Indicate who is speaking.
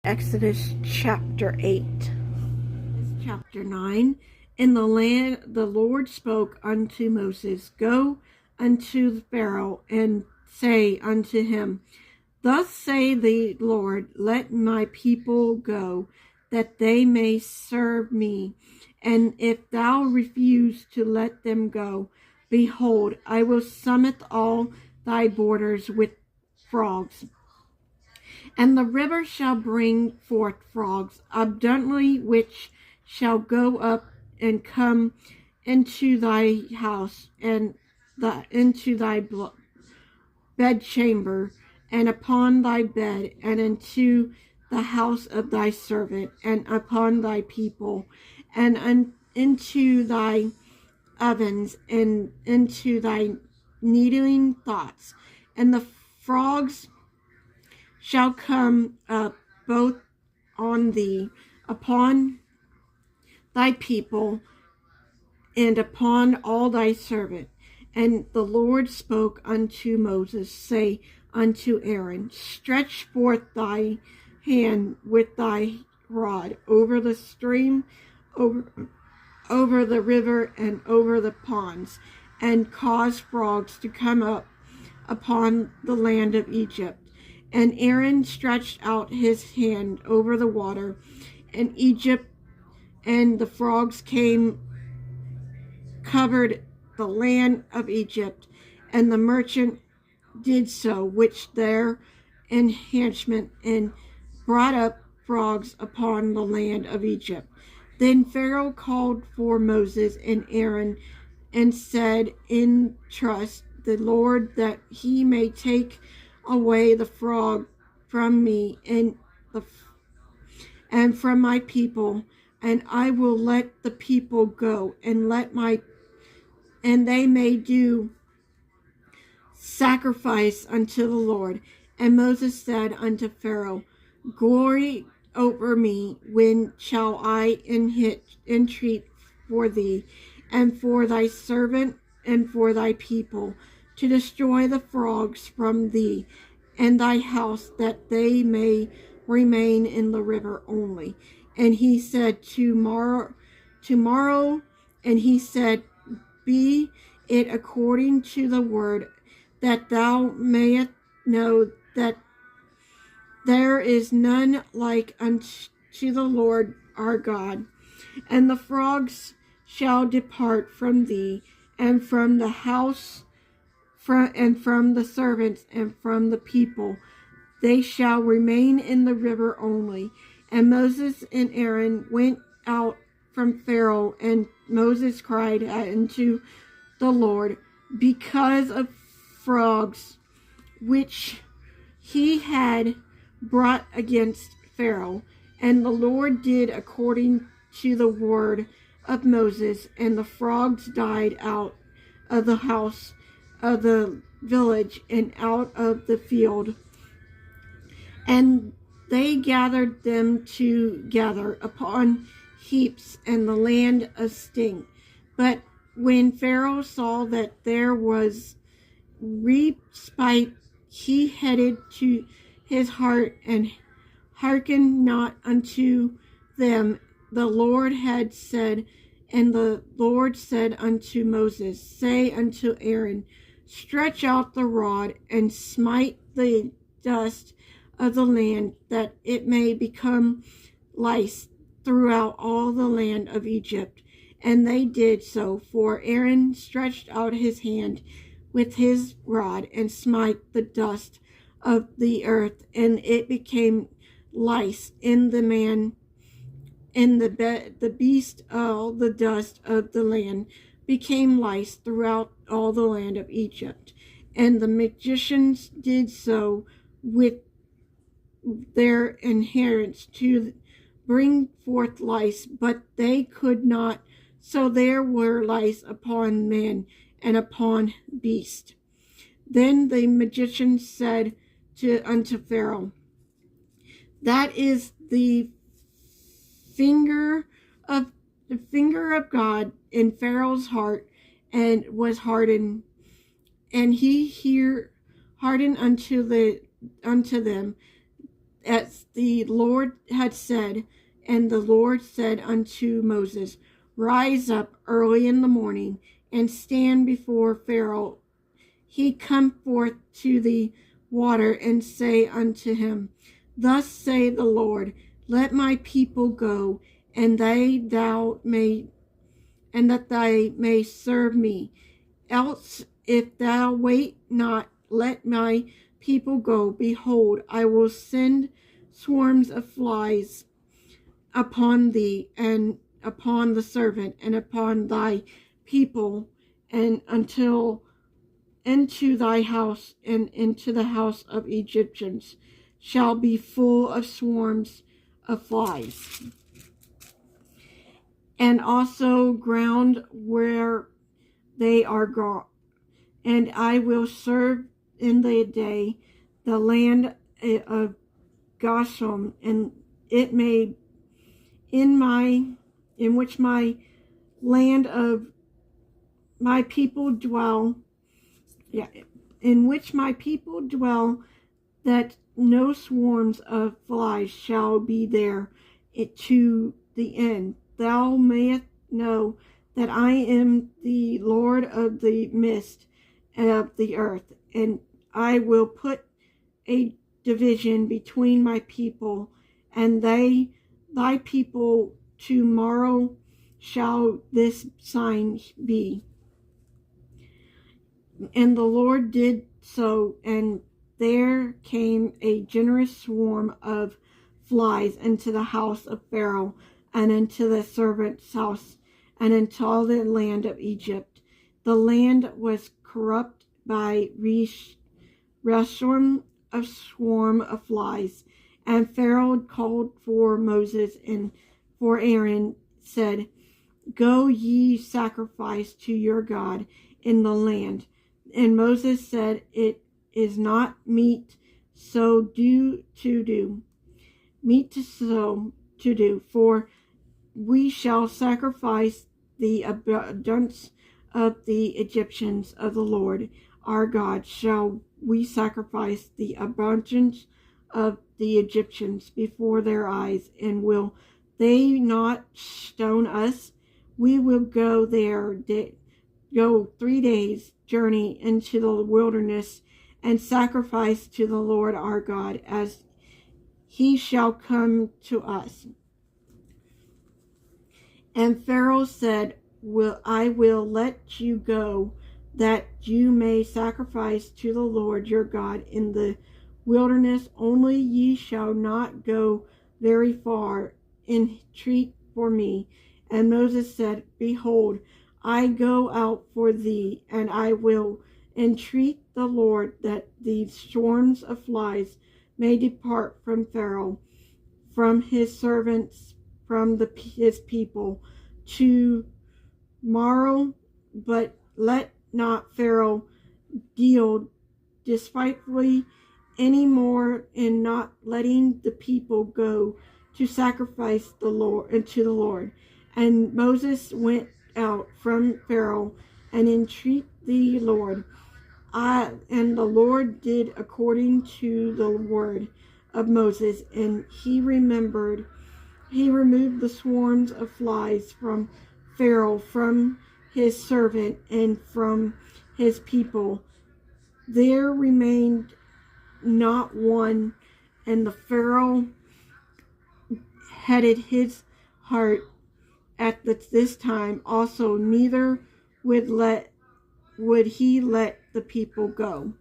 Speaker 1: Exodus chapter 8. Chapter 9. In the land the Lord spoke unto Moses, Go unto Pharaoh, and say unto him, Thus say the Lord, Let my people go, that they may serve me. And if thou refuse to let them go, behold, I will summit all thy borders with frogs. And the river shall bring forth frogs abundantly, which shall go up and come into thy house, and into thy bedchamber, and upon thy bed, and into the house of thy servant, and upon thy people, and into thy ovens, and into thy kneading pots. And the frogs shall come up both on thee, upon thy people, and upon all thy servant. And the Lord spoke unto Moses, say unto Aaron, Stretch forth thy hand with thy rod over the stream, over the river, and over the ponds, and cause frogs to come up upon the land of Egypt. And Aaron stretched out his hand over the water, and Egypt and the frogs covered the land of Egypt, and the merchant did so, which their enhancement, and brought up frogs upon the land of Egypt. Then Pharaoh called for Moses and Aaron, and said, Entrust the Lord that he may take away the frog from me and from my people, and I will let the people go, and they may do sacrifice unto the Lord. And Moses said unto Pharaoh, Glory over me, when shall I entreat for thee, and for thy servant, and for thy people, to destroy the frogs from thee and thy house, that they may remain in the river only? And he said, Tomorrow. And he said, Be it according to the word, that thou mayest know that there is none like unto the Lord our God. And the frogs shall depart from thee, and from the house, and from the servants, and from the people. They shall remain in the river only. And Moses and Aaron went out from Pharaoh, and Moses cried unto the Lord because of frogs which he had brought against Pharaoh. And the Lord did according to the word of Moses, and the frogs died out of the house of the village and out of the field. And they gathered them together upon heaps in the land of stink. But when Pharaoh saw that there was respite, he headed to his heart, and hearkened not unto them. The Lord had said, and the Lord said unto Moses, Say unto Aaron, Stretch out the rod, and smite the dust of the land, that it may become lice throughout all the land of Egypt. And they did so, for Aaron stretched out his hand with his rod, and smite the dust of the earth, and it became lice in the man, in the beast. All the dust of the land became lice throughout all the land of Egypt. And the magicians did so with their inheritance to bring forth lice, but they could not. So there were lice upon man and upon beast. Then the magicians said unto Pharaoh, That is the finger of God in Pharaoh's heart, and was hardened, and he hardened unto them, as the Lord had said. And the Lord said unto Moses, Rise up early in the morning, and stand before Pharaoh. He come forth to the water, and say unto him, Thus saith the Lord, Let my people go, and that they may serve me. Else, if thou wait not, let my people go. Behold, I will send swarms of flies upon thee, and upon the servant, and upon thy people, and into thy house, and into the house of Egyptians shall be full of swarms of flies. And also ground where they are gone. And I will serve in the day the land of Goshen, and it may in which my land of my people dwell, in which my people dwell, that no swarms of flies shall be there to the end. Thou mayest know that I am the Lord of the mist of the earth, and I will put a division between my people and thy people. Tomorrow shall this sign be. And the Lord did so, and there came a generous swarm of flies into the house of Pharaoh, and into the servant's house, and into all the land of Egypt. The land was corrupt by swarm of flies. And Pharaoh called for Moses and for Aaron, said, Go ye sacrifice to your God in the land. And Moses said, It is not meet so to do, for we shall sacrifice the abundance of the Egyptians of the Lord our God. Shall we sacrifice the abundance of the Egyptians before their eyes, and will they not stone us? We will go 3 days journey into the wilderness, and sacrifice to the Lord our God, as he shall come to us. And Pharaoh said, I will let you go, that you may sacrifice to the Lord your God in the wilderness. Only ye shall not go very far. Entreat for me. And Moses said, Behold, I go out for thee, and I will entreat the Lord that these swarms of flies may depart from Pharaoh, from his servants, from his people, tomorrow. But let not Pharaoh deal despitefully any more in not letting the people go to sacrifice the Lord to the Lord. And Moses went out from Pharaoh and entreat the Lord. And the Lord did according to the word of Moses, and he removed the swarms of flies from Pharaoh, from his servant, and from his people. There remained not one, and the Pharaoh headed his heart at this time also, neither would he let the people go.